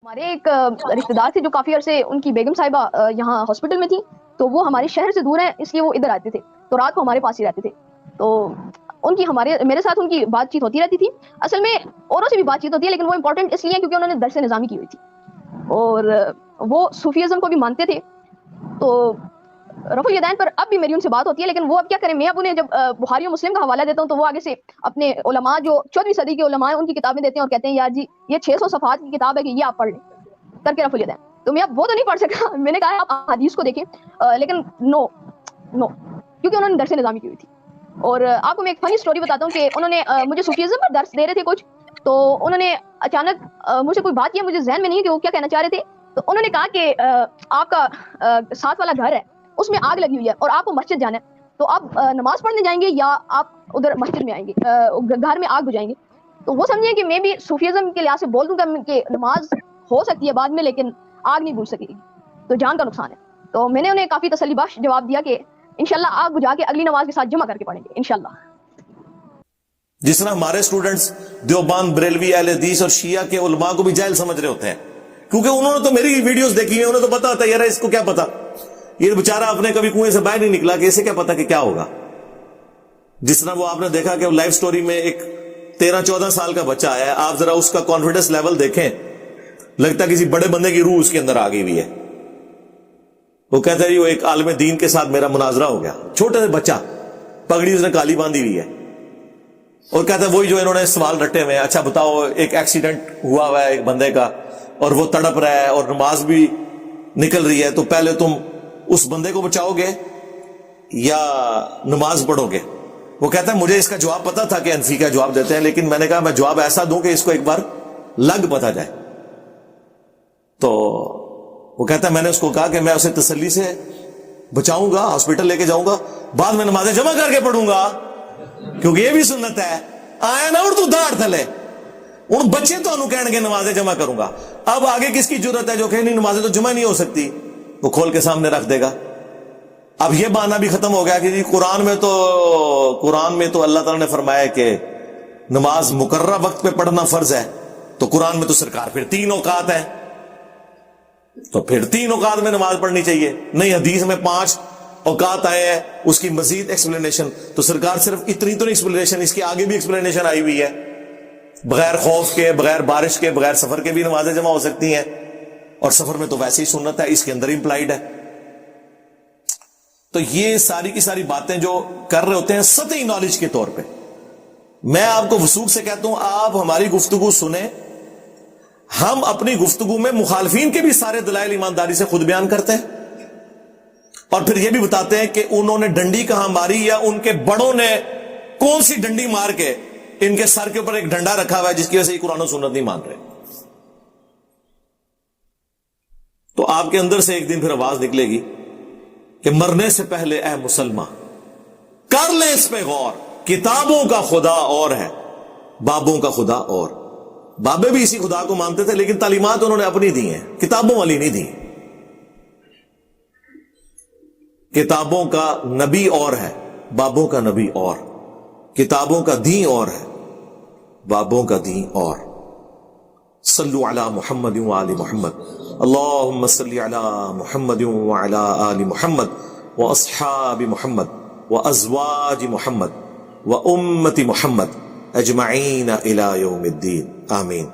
ہمارے ایک رشتہ دار تھے جو کافی عرصے ان کی بیگم صاحبہ یہاں ہاسپٹل میں تھی، تو وہ ہمارے شہر سے دور ہیں، اس لیے وہ ادھر آتے تھے، تو رات کو ہمارے پاس ہی رہتے تھے. تو ان کی میرے ساتھ ان کی بات چیت ہوتی رہتی تھی. اصل میں اوروں سے بھی بات چیت ہوتی ہے، لیکن وہ امپورٹنٹ اس لیے کیونکہ انہوں نے درس نظامی کی ہوئی تھی اور وہ صوفیزم کو بھی مانتے تھے. تو رفع الیدین پر اب بھی میری ان سے بات ہوتی ہے، لیکن وہ اب کیا کریں، میں اب انہیں جب بخاری اور مسلم کا حوالہ دیتا ہوں تو وہ آگے سے اپنے علماء جو 14ویں صدی کے علماء ہیں ان کی کتابیں دیتے ہیں اور کہتے ہیں یار جی یہ 600 صفحات کی کتاب ہے کہ یہ آپ پڑھ لیں کر کے رفع الیدین. تو میں اب وہ تو نہیں پڑھ سکا، میں نے کہا آپ حدیث کو دیکھیں، لیکن نو کیونکہ انہوں نے درس نظامی کی ہوئی تھی. اور آپ کو میں ایک فنی سٹوری بتاتا ہوں کہ انہوں نے مجھے صوفیزم پر درس دے رہے تھے کچھ، تو انہوں نے اچانک مجھ سے کوئی بات کیا، مجھے ذہن میں نہیں ہے کہ وہ کیا کہنا چاہ رہے تھے. تو انہوں نے کہا کہ آپ کا ساتھ والا گھر ہے اس میں آگ لگی ہوئی ہے اور آپ کو مسجد جانا ہے، تو آپ نماز پڑھنے جائیں گے یا آپ ادھر مسجد میں آئیں گے، گھر میں آگ بجھائیں گے. تو وہ سمجھیں کہ میں بھی صوفیزم کے لحاظ سے بول دوں گا کہ نماز ہو سکتی ہے بعد میں لیکن آگ نہیں بجھ سکے گی، تو جان کا نقصان ہے. تو میں نے انہیں کافی تسلی بخش جواب دیا کہ انشاءاللہ آگ بجھا کے اگلی نماز کے ساتھ جمع کر کے پڑھیں گے انشاءاللہ. جس طرح ہمارے اسٹوڈنٹس دیوبند، بریلوی، اہل حدیث اور شیعہ کے علماء کو بھی جاہل سمجھ رہے ہوتے ہیں، کیونکہ انہوں نے تو میری ویڈیوز دیکھی ہیں، انہیں تو پتا ہوتا ہے یار اس کو کیا پتا، یہ بیچارہ اپنے کبھی کنویں سے باہر نہیں نکلا کہ اسے کیا پتا کہ کیا ہوگا. جس طرح وہ آپ نے دیکھا کہ لائف سٹوری میں ایک 13-14 سال کا بچہ ہے، آپ ذرا اس کا کانفیڈنس لیول دیکھیں، لگتا کسی بڑے بندے کی روح اس کے اندر آ گئی ہوئی ہے. وہ کہتا ہے وہ ایک عالم دین کے ساتھ میرا مناظرہ ہو گیا، چھوٹے سے بچہ، پگڑی اس نے کالی باندھی ہوئی ہے، اور کہتا ہے وہی جو انہوں نے سوال رٹے ہوئے ہیں، اچھا بتاؤ ایک ایکسیڈنٹ ہوا ہوا ہے ایک بندے کا اور وہ تڑپ رہا ہے اور نماز بھی نکل رہی ہے، تو پہلے تم اس بندے کو بچاؤ گے یا نماز پڑھو گے؟ وہ کہتا ہے مجھے اس کا جواب پتا تھا کہ انفی کا جواب دیتے ہیں، لیکن میں نے کہا میں جواب ایسا دوں کہ اس کو ایک بار لگ پتا جائے. تو وہ کہتا ہے میں نے اس کو کہا کہ میں اسے تسلی سے بچاؤں گا، ہاسپٹل لے کے جاؤں گا، بعد میں نمازیں جمع کر کے پڑھوں گا، کیونکہ یہ بھی سنت ہے. آیا نا اور تو داڑھ تھلے ان بچے تو انہوں کہنے کے نمازیں جمع کروں گا. اب آگے کس کی جرت ہے جو کہ نہیں نمازیں تو جمع نہیں ہو سکتی، وہ کھول کے سامنے رکھ دے گا. اب یہ بہانہ بھی ختم ہو گیا کہ جی قرآن میں تو اللہ تعالیٰ نے فرمایا کہ نماز مقررہ وقت پہ پڑھنا فرض ہے، تو قرآن میں تو سرکار پھر 3 اوقات ہیں، تو پھر 3 اوقات میں نماز پڑھنی چاہیے. نہیں، حدیث میں 5 اوقات آئے ہیں، اس کی مزید ایکسپلینیشن، تو سرکار صرف اتنی تو نہیں ایکسپلینیشن، اس کی آگے بھی ایکسپلینیشن آئی ہوئی ہے، بغیر خوف کے، بغیر بارش کے، بغیر سفر کے بھی نمازیں جمع ہو سکتی ہیں، اور سفر میں تو ویسے ہی سنت ہے، اس کے اندر امپلائڈ ہے. تو یہ ساری کی ساری باتیں جو کر رہے ہوتے ہیں سطحی نالج کے طور پہ. میں آپ کو وثوق سے کہتا ہوں آپ ہماری گفتگو سنیں، ہم اپنی گفتگو میں مخالفین کے بھی سارے دلائل ایمانداری سے خود بیان کرتے ہیں، اور پھر یہ بھی بتاتے ہیں کہ انہوں نے ڈنڈی کہاں ماری یا ان کے بڑوں نے کون سی ڈنڈی مار کے ان کے سر کے اوپر ایک ڈنڈا رکھا ہوا ہے جس کی وجہ سے یہ قرآن و سنت نہیں مان رہے. تو آپ کے اندر سے ایک دن پھر آواز نکلے گی کہ مرنے سے پہلے اے مسلمان کر لیں اس پہ غور، کتابوں کا خدا اور ہے، بابوں کا خدا اور. بابے بھی اسی خدا کو مانتے تھے لیکن تعلیمات انہوں نے اپنی دی ہیں، کتابوں والی نہیں دی. کتابوں کا نبی اور ہے، بابوں کا نبی اور، کتابوں کا دین اور ہے، بابوں کا دین اور. صلو علی محمد وآل محمد، اللہم صلی علی محمد وعلی آل محمد واصحاب محمد وازواج محمد وامت محمد اجمعین الی یوم الدین، آمین.